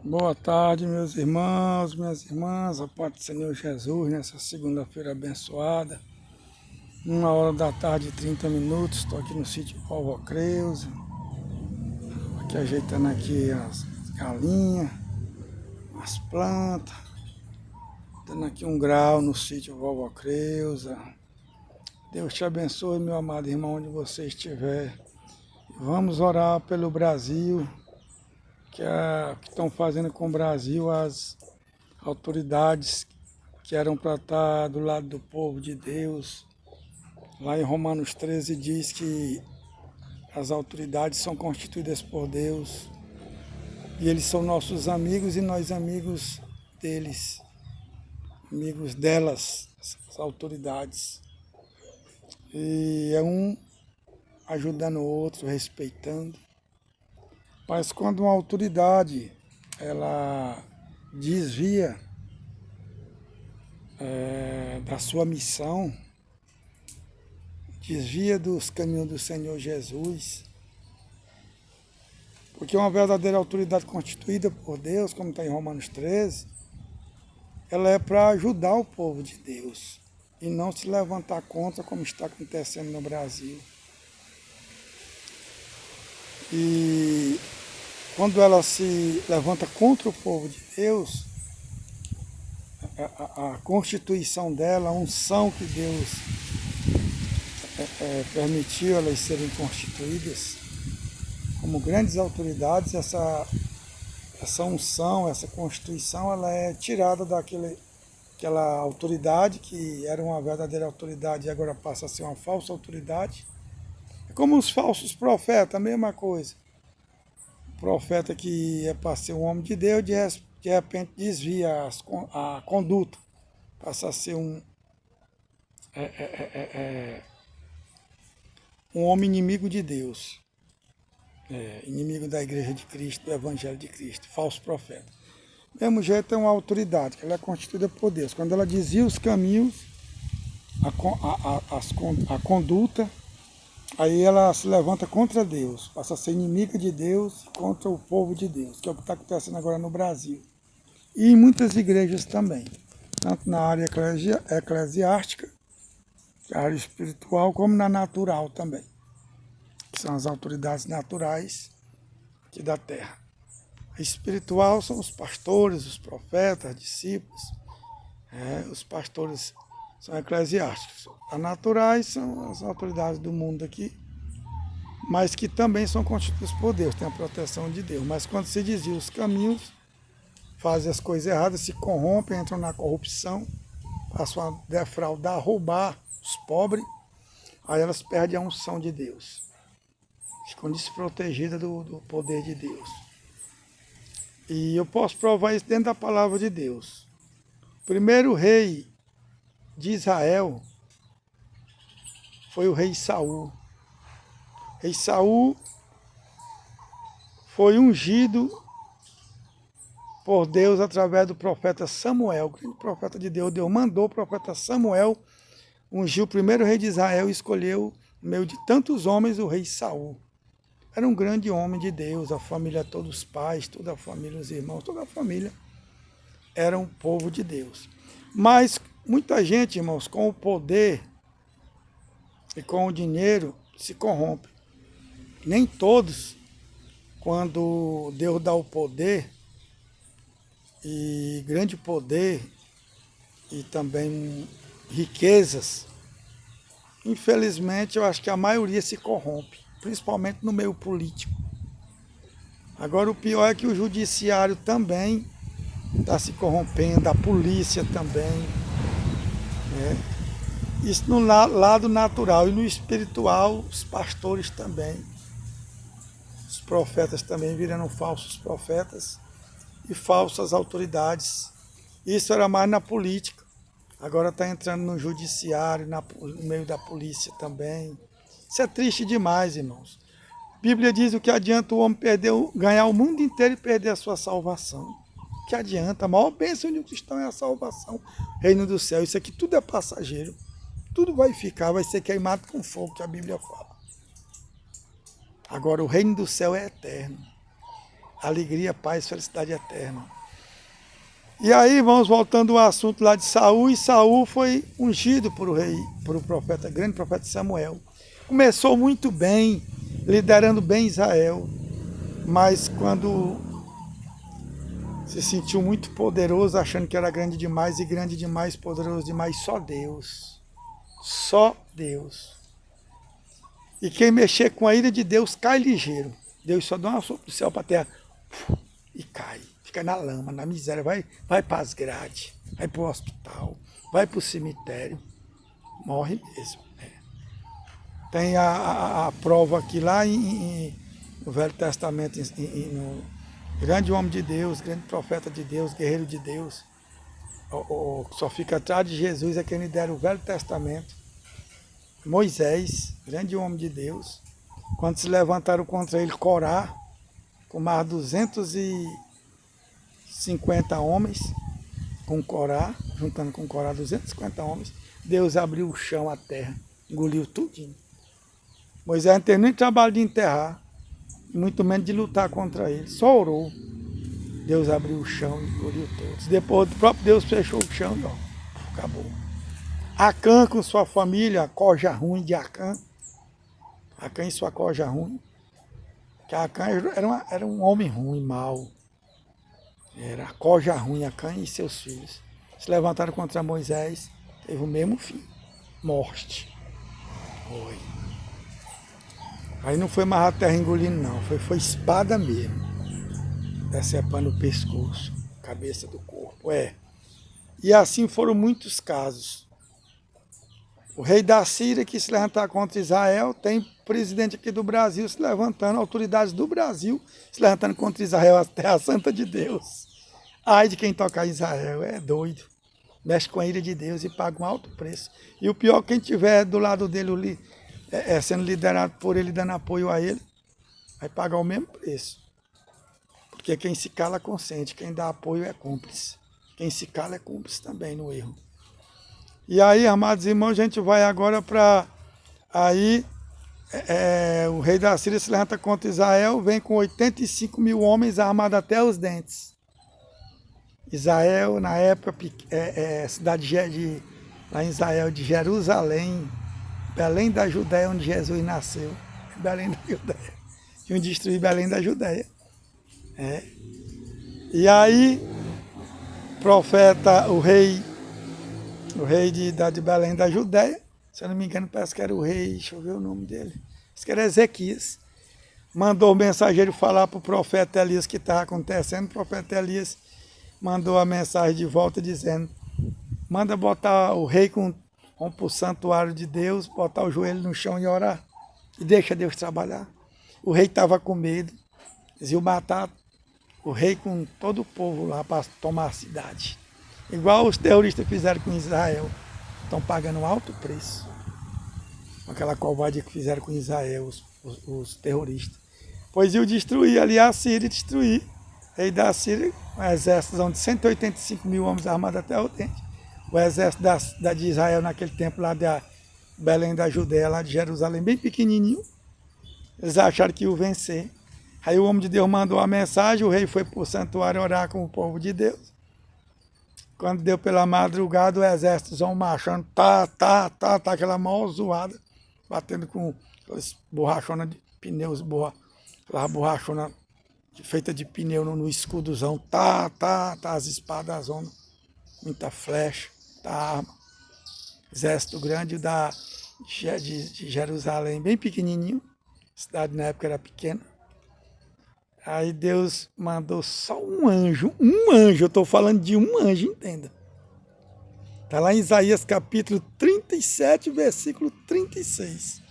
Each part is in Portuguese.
Boa tarde, meus irmãos, minhas irmãs, a paz do Senhor Jesus, nessa segunda-feira abençoada, 1 hora da tarde e 30 minutos, estou aqui no sítio Vovó Creuza, aqui ajeitando aqui as galinhas, as plantas, dando aqui um grau no sítio Vovó Creuza. Deus te abençoe, meu amado irmão, onde você estiver. Vamos orar pelo Brasil, que estão fazendo com o Brasil as autoridades que eram para estar do lado do povo de Deus. Lá em Romanos 13 diz que as autoridades são constituídas por Deus e eles são nossos amigos e nós amigos deles, amigos delas, as autoridades. E é um ajudando o outro, respeitando. Mas quando uma autoridade ela desvia da sua missão, desvia dos caminhos do Senhor Jesus, porque uma verdadeira autoridade constituída por Deus, como está em Romanos 13, ela é para ajudar o povo de Deus e não se levantar contra, como está acontecendo no Brasil. E quando ela se levanta contra o povo de Deus, a constituição dela, a unção que Deus permitiu elas serem constituídas como grandes autoridades, essa unção, essa constituição, ela é tirada daquela autoridade que era uma verdadeira autoridade e agora passa a ser uma falsa autoridade. É como os falsos profetas, a mesma coisa. O profeta que é para ser um homem de Deus, de repente desvia a conduta, passa a ser um homem inimigo de Deus, inimigo da igreja de Cristo, do evangelho de Cristo, falso profeta. Do mesmo jeito é uma autoridade, que ela é constituída por Deus. Quando ela desvia os caminhos, a conduta, aí ela se levanta contra Deus, passa a ser inimiga de Deus contra o povo de Deus, que é o que está acontecendo agora no Brasil. E em muitas igrejas também, tanto na área eclesiástica, que é a área espiritual, como na natural também, que são as autoridades naturais aqui da terra. A espiritual são os pastores, os profetas, discípulos. Os pastores são eclesiásticos. As naturais são as autoridades do mundo aqui, mas que também são constituídas por Deus, tem a proteção de Deus. Mas quando se desvia os caminhos, fazem as coisas erradas, se corrompem, entram na corrupção, passam a defraudar, roubar os pobres, aí elas perdem a unção de Deus. Ficam desprotegidas do poder de Deus. E eu posso provar isso dentro da palavra de Deus. O primeiro rei de Israel foi o rei Saul. O rei Saul foi ungido por Deus através do profeta Samuel, o grande profeta de Deus. Deus mandou o profeta Samuel ungir o primeiro rei de Israel e escolheu, no meio de tantos homens, o rei Saul. Era um grande homem de Deus, a família, todos os pais, toda a família, os irmãos, toda a família era um povo de Deus. Mas muita gente, irmãos, com o poder e com o dinheiro se corrompe. Nem todos, quando Deus dá o poder, e grande poder, e também riquezas, infelizmente eu acho que a maioria se corrompe, principalmente no meio político. Agora o pior é que o judiciário também está se corrompendo, a polícia também. Isso no lado natural e no espiritual, os pastores também. Os profetas também virando falsos profetas e falsas autoridades. Isso era mais na política. Agora está entrando no judiciário, no meio da polícia também. Isso é triste demais, irmãos. A Bíblia diz o que adianta o homem ganhar o mundo inteiro e perder a sua salvação. O que adianta? A maior bênção de um cristão é a salvação, reino do céu. Isso aqui tudo é passageiro. Tudo vai ficar, vai ser queimado com fogo, que a Bíblia fala. Agora, o reino do céu é eterno. alegria, paz, felicidade eterna. E aí, vamos voltando ao assunto lá de Saul, e Saul foi ungido por o rei, por o profeta, grande profeta Samuel. Começou muito bem, liderando bem Israel, mas quando se sentiu muito poderoso, achando que era grande demais, poderoso demais, só Deus. Só Deus. E quem mexer com a ira de Deus cai ligeiro. Deus só dá uma sopro do céu para a terra e cai. Fica na lama, na miséria. Vai para as grades, vai para o hospital, vai para o cemitério. Morre mesmo. Tem a prova aqui lá no Velho Testamento, no grande homem de Deus, grande profeta de Deus, guerreiro de Deus. Só fica atrás de Jesus é quem lidera o Velho Testamento. Moisés, grande homem de Deus, quando se levantaram contra ele, Corá, com mais 250 homens, com Corá, juntando com Corá 250 homens, Deus abriu o chão, a terra, engoliu tudinho. Moisés não teve nem trabalho de enterrar, muito menos de lutar contra ele, só orou. Deus abriu o chão e engoliu todos. Depois o próprio Deus fechou o chão e ó, acabou. Acã com sua família, a coja ruim de Acã. Acã e sua coja ruim. Que Acã era um homem ruim, mau. Era a coja ruim, Acã e seus filhos. Se levantaram contra Moisés, teve o mesmo fim. Morte. Foi. Aí não foi mais a terra engolindo, não. Foi espada mesmo. Decepando o pescoço, cabeça do corpo. E assim foram muitos casos. O rei da Síria que se levantar contra Israel, tem presidente aqui do Brasil se levantando, autoridades do Brasil se levantando contra Israel, a terra santa de Deus. Ai de quem tocar Israel, é doido. Mexe com a ira de Deus e paga um alto preço. E o pior, quem estiver do lado dele, sendo liderado por ele, dando apoio a ele, vai pagar o mesmo preço. Porque quem se cala consente, quem dá apoio é cúmplice. Quem se cala é cúmplice também no erro. E aí, amados irmãos, a gente vai agora para... Aí, o rei da Síria se levanta contra Israel, vem com 85 mil homens armados até os dentes. Israel, na época, cidade lá em Israel, de Jerusalém, Belém da Judéia, onde Jesus nasceu. Belém da Judéia. Iam destruir Belém da Judéia. E aí, profeta, o rei de Belém da Judéia, se eu não me engano, parece que era o rei, deixa eu ver o nome dele, parece que era Ezequias, mandou o mensageiro falar para o profeta Elias o que estava acontecendo. O profeta Elias mandou a mensagem de volta dizendo, manda botar o rei vamos para o santuário de Deus, botar o joelho no chão e orar, e deixa Deus trabalhar. O rei estava com medo, eles iam matar o rei com todo o povo lá para tomar a cidade. Igual os terroristas fizeram com Israel. Estão pagando um alto preço. Com aquela covardia que fizeram com Israel, os terroristas. Pois iam destruir ali a Síria, destruir. Rei da Síria, um exército de 185 mil homens armados até o dente. O exército de Israel naquele tempo lá de Belém da Judéia, lá de Jerusalém, bem pequenininho. Eles acharam que iam vencer. Aí o homem de Deus mandou a mensagem, o rei foi para o santuário orar com o povo de Deus. Quando deu pela madrugada, o exército marchando, aquela maior zoada, batendo com aquelas borrachonas de pneus, aquela borrachona feita de pneu no escudozão, as espadas, zona, muita flecha, arma. Exército grande de Jerusalém, bem pequenininho, a cidade na época era pequena. Aí Deus mandou só um anjo, eu estou falando de um anjo, entenda. Está lá em Isaías capítulo 37, versículo 36.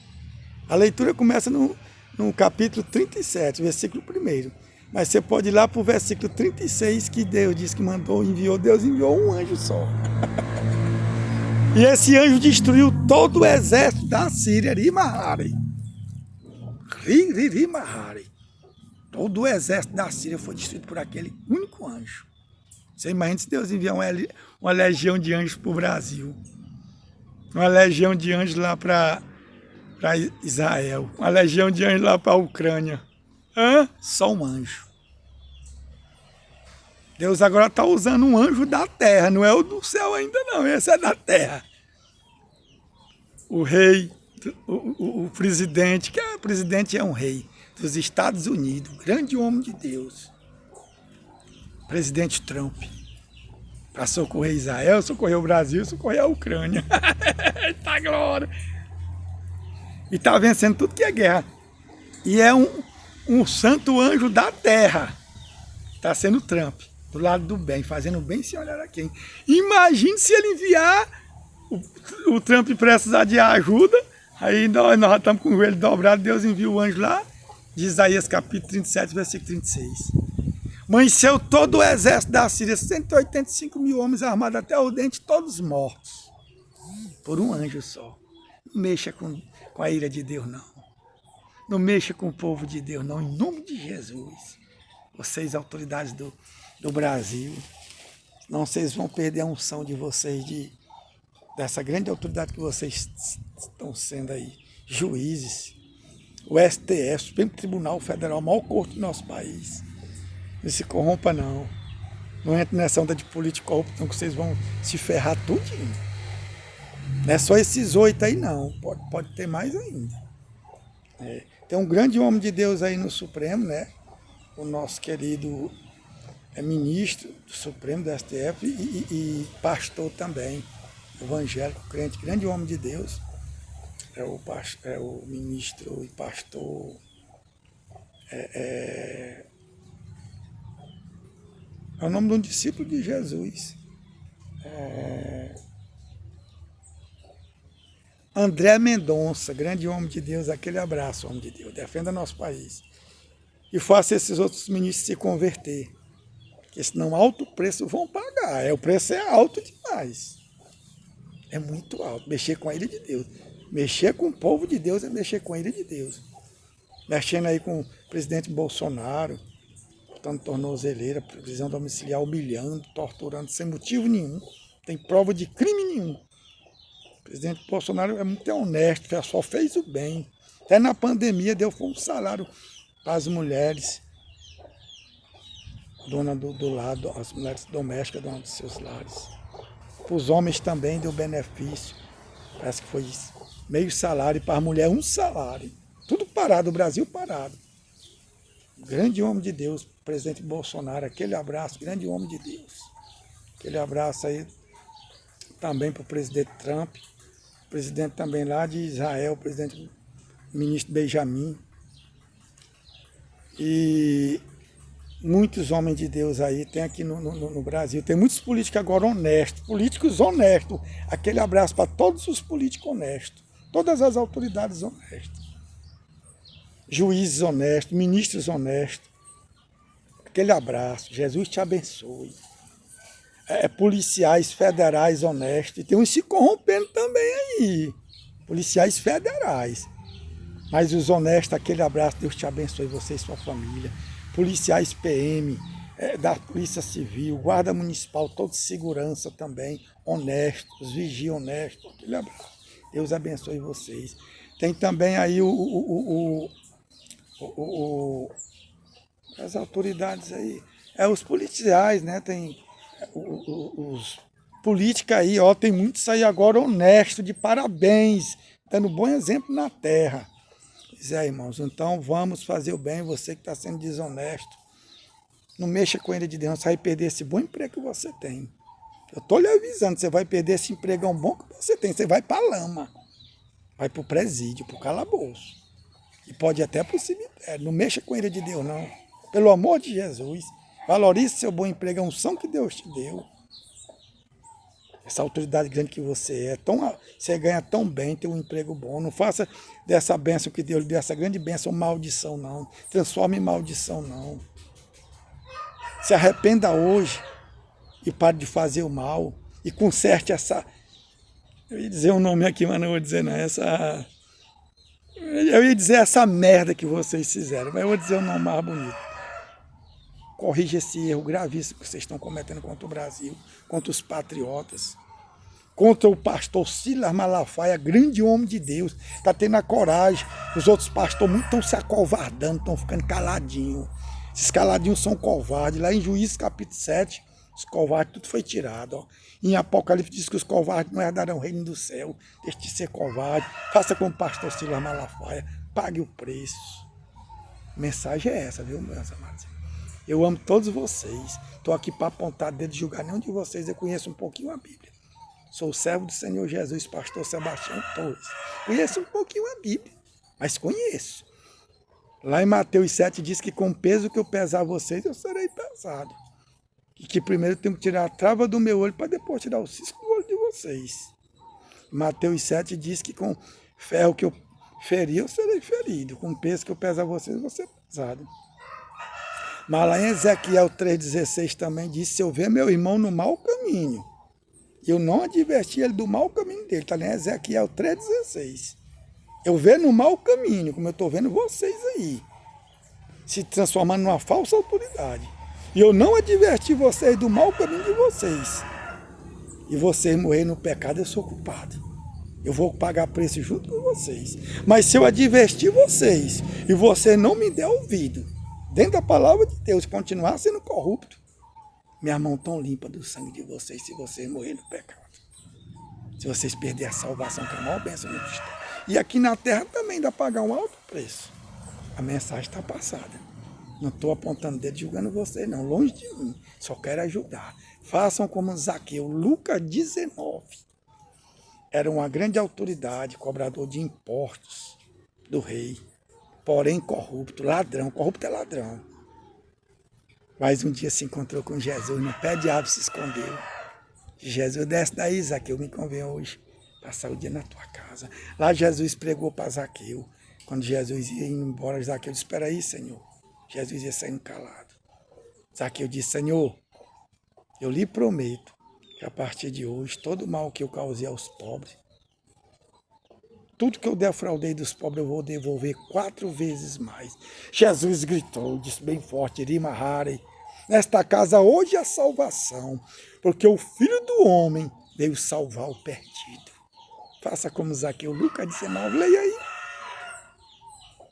A leitura começa no capítulo 37, versículo 1. Mas você pode ir lá para o versículo 36, que Deus disse que Deus enviou um anjo só. E esse anjo destruiu todo o exército da Síria, Rimahari. Todo o exército da Síria foi destruído por aquele único anjo. Você imagina se Deus enviar uma legião de anjos para o Brasil. Uma legião de anjos lá para Israel. Uma legião de anjos lá para a Ucrânia. Só um anjo. Deus agora está usando um anjo da terra, não é o do céu ainda não, esse é da terra. O rei, o presidente, que o presidente é um rei dos Estados Unidos, grande homem de Deus. Presidente Trump, para socorrer Israel, socorrer o Brasil, socorrer a Ucrânia. Eita glória! E está vencendo tudo que é guerra. E é um santo anjo da terra. Está sendo Trump, do lado do bem, fazendo bem sem olhar a quem. Imagine se ele enviar o Trump precisar de ajuda, aí nós já estamos com o joelho dobrado, Deus envia o anjo lá, de Isaías capítulo 37, versículo 36. Amanheceu todo o exército da Síria, 185 mil homens armados até o dente, todos mortos, por um anjo só. Não mexa com a ira de Deus, não. Não mexa com o povo de Deus, não, em nome de Jesus. Vocês, autoridades do Brasil, senão vocês vão perder a unção de vocês, dessa grande autoridade que vocês estão sendo aí, juízes, o STF, Supremo Tribunal Federal, o maior corte do nosso país. Não se corrompa, não. Não entre nessa onda de político corrupto, não, que vocês vão se ferrar tudinho. Não é só esses 8 aí, não. Pode ter mais ainda. Tem um grande homem de Deus aí no Supremo, né? O nosso querido ministro do Supremo, do STF, e pastor também, evangélico, crente, grande homem de Deus, é o ministro e pastor, é o nome de um discípulo de Jesus, André Mendonça, grande homem de Deus, aquele abraço, homem de Deus, defenda nosso país, e faça esses outros ministros se converter, porque senão alto preço vão pagar, o preço é alto demais. É muito alto, mexer com a ira de Deus. Mexer com o povo de Deus é mexer com a ira de Deus. Mexendo aí com o presidente Bolsonaro, botando tornozeleira, prisão domiciliar, humilhando, torturando, sem motivo nenhum. Tem prova de crime nenhum. O presidente Bolsonaro é muito honesto, só fez o bem. Até na pandemia deu um salário para as mulheres, dona do lado, as mulheres domésticas, dona dos seus lares. Para os homens também deu benefício, parece que foi meio salário, e para as mulheres 1 salário. Tudo parado, o Brasil parado. Grande homem de Deus, presidente Bolsonaro, aquele abraço, grande homem de Deus. Aquele abraço aí também para o presidente Trump, presidente também lá de Israel, presidente ministro Benjamin. E muitos homens de Deus aí, tem aqui no Brasil, tem muitos políticos agora honestos, políticos honestos. Aquele abraço para todos os políticos honestos, todas as autoridades honestas, juízes honestos, ministros honestos. Aquele abraço, Jesus te abençoe. Policiais federais honestos, e tem uns se corrompendo também aí, policiais federais. Mas os honestos, aquele abraço, Deus te abençoe, você e sua família. Policiais PM, da Polícia Civil, Guarda Municipal, todos de segurança também, honestos, vigia honesto, aquele abraço. Deus abençoe vocês. Tem também aí as autoridades aí, os policiais, né? Tem os políticos aí, ó, tem muitos aí agora honestos, de parabéns, dando bom exemplo na terra. Pois é, irmãos, então vamos fazer o bem, você que está sendo desonesto, não mexa com a ira de Deus, você vai perder esse bom emprego que você tem. Eu estou lhe avisando, você vai perder esse empregão bom que você tem, você vai para a lama, vai para o presídio, para o calabouço, e pode até para o cemitério. Não mexa com a ira de Deus, não. Pelo amor de Jesus, valorize seu bom emprego, a unção que Deus te deu. Essa autoridade grande que você é, você ganha tão bem, tem um emprego bom. Não faça dessa bênção que Deus lhe deu, essa grande bênção, maldição, não. Transforme em maldição, não. Se arrependa hoje e pare de fazer o mal e conserte essa... Eu ia dizer um nome aqui, mas não vou dizer não. Eu ia dizer essa merda que vocês fizeram, mas eu vou dizer um nome mais bonito. Corrija esse erro gravíssimo que vocês estão cometendo contra o Brasil, contra os patriotas, contra o pastor Silas Malafaia, grande homem de Deus, está tendo a coragem. Os outros pastores muito estão se acovardando, estão ficando caladinhos. Esses caladinhos são covardes. Lá em Juízes capítulo 7, os covardes tudo foi tirado. Ó. Em Apocalipse diz que os covardes não herdarão o reino do céu. Deixe de ser covarde. Faça como o pastor Silas Malafaia. Pague o preço. A mensagem é essa, viu, meus amados? Eu amo todos vocês. Estou aqui para apontar dedo de julgar nenhum de vocês. Eu conheço um pouquinho a Bíblia. Sou servo do Senhor Jesus, pastor Sebastião Torres. Conheço um pouquinho a Bíblia, mas conheço. Lá em Mateus 7 diz que com o peso que eu pesar vocês, eu serei pesado. E que primeiro eu tenho que tirar a trava do meu olho para depois tirar o cisco do olho de vocês. Mateus 7 diz que com ferro que eu ferir, eu serei ferido. Com o peso que eu pesar vocês, eu vou ser pesado. Mas lá em Ezequiel 3,16 também diz, se eu ver meu irmão no mau caminho, eu não adverti ele do mau caminho dele. Está lá em Ezequiel 3,16. Eu ver no mau caminho, como eu estou vendo vocês aí, se transformando numa falsa autoridade. E eu não adverti vocês do mau caminho de vocês. E vocês morrerem no pecado, eu sou culpado. Eu vou pagar preço junto com vocês. Mas se eu advertir vocês e você não me der ouvido, dentro da palavra de Deus, continuar sendo corrupto, minha mão tão limpa do sangue de vocês se vocês morrerem no pecado. Se vocês perderem a salvação, que é a maior bênção no cristão. E aqui na terra também dá pagar um alto preço. A mensagem está passada. Não estou apontando dedo julgando vocês, não. Longe de mim. Só quero ajudar. Façam como Zaqueu. Lucas 19. Era uma grande autoridade, cobrador de impostos do rei. Porém corrupto, ladrão. Corrupto é ladrão. Mas um dia se encontrou com Jesus, no pé de árvore se escondeu. Jesus, desce daí, Zaqueu, me convém hoje passar o dia na tua casa. Lá Jesus pregou para Zaqueu. Quando Jesus ia indo embora, Zaqueu disse, espera aí, Senhor. Jesus ia saindo calado. Zaqueu disse, Senhor, eu lhe prometo que a partir de hoje, todo o mal que eu causei aos pobres, tudo que eu defraudei dos pobres, eu vou devolver 4 vezes mais. Jesus gritou, disse bem forte, Rimahare, nesta casa hoje há salvação, porque o Filho do Homem veio salvar o perdido. Faça como Zaqueu, Lucas 19, leia aí.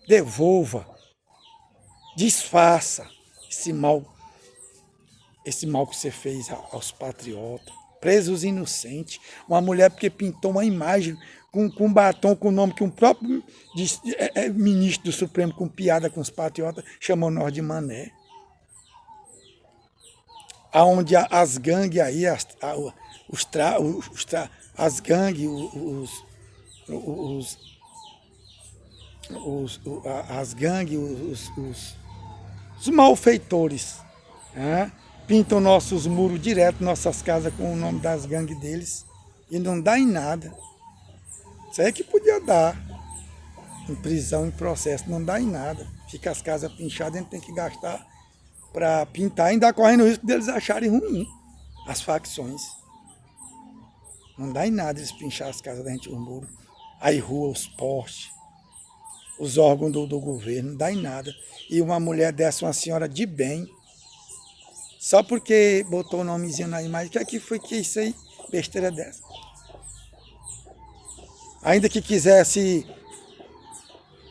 Devolva, desfaça esse mal que você fez aos patriotas, presos inocentes. Uma mulher porque pintou uma imagem com batom, com o nome que um próprio ministro do Supremo, com piada com os patriotas, chamou nós de mané. Aonde as gangues aí, as gangues, as gangues, os malfeitores, né? Pintam nossos muros direto, nossas casas com o nome das gangues deles e não dá em nada. Isso aí que podia dar em prisão, em processo, não dá em nada. Fica as casas pinchadas, a gente tem que gastar para pintar, ainda correndo o risco deles acharem ruim as facções. Não dá em nada eles pinchar as casas da gente, o muro, aí rua, os postes, os órgãos do governo, não dá em nada. E uma mulher dessa, uma senhora de bem, só porque botou o nomezinho na imagem, que foi que isso aí, besteira dessa. Ainda que quisesse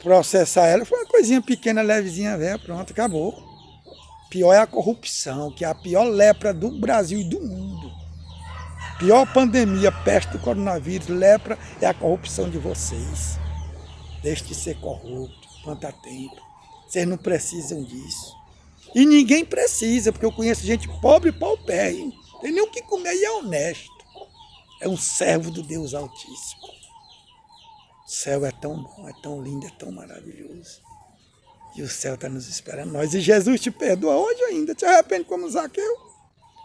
processar ela, foi uma coisinha pequena, levezinha, velha, pronto, acabou. Pior é a corrupção, que é a pior lepra do Brasil e do mundo. Pior pandemia, peste do coronavírus, lepra, é a corrupção de vocês. Deixe de ser corrupto, quanto a tempo. Vocês não precisam disso. E ninguém precisa, porque eu conheço gente pobre e paupérrima. Tem nem o que comer e é honesto. É um servo do Deus Altíssimo. O céu é tão bom, é tão lindo, é tão maravilhoso. E o céu está nos esperando nós. E Jesus te perdoa hoje ainda. Te arrepende como Zaqueu.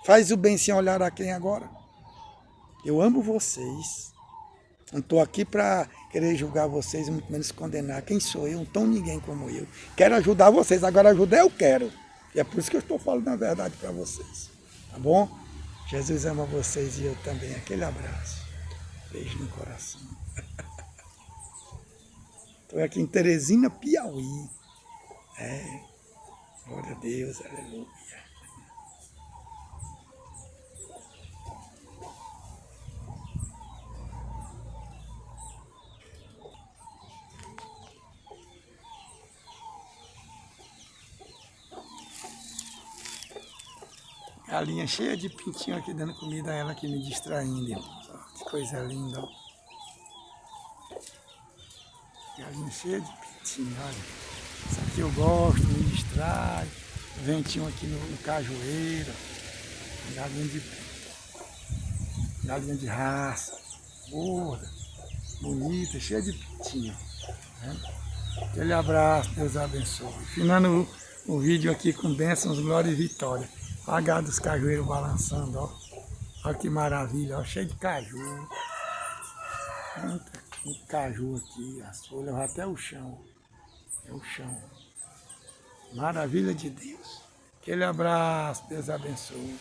Faz o bem sem olhar a quem agora. Eu amo vocês. Não estou aqui para querer julgar vocês, muito menos condenar. Quem sou eu? Não tão ninguém como eu. Quero ajudar vocês. Agora ajudar eu quero. E é por isso que eu estou falando a verdade para vocês. Tá bom? Jesus ama vocês e eu também. Aquele abraço. Beijo no coração. Estou aqui em Teresina, Piauí. Glória a Deus, aleluia. Galinha cheia de pintinho aqui dando comida a ela aqui me distraindo, irmãos. Ó, que coisa linda, ó. Galinha cheia de pintinho, olha. Isso aqui eu gosto, me distrai. Ventinho aqui no cajueiro. Galinha de raça, gorda, bonita, cheia de pintinho. Né? Aquele abraço, Deus abençoe. Finando o vídeo aqui com bênçãos, glória e vitória. Olha a gado dos cajueiros balançando, ó. Olha que maravilha, ó, cheio de caju. Muito caju aqui, as folhas vão até o chão. É o chão. Maravilha de Deus. Aquele abraço, Deus abençoe.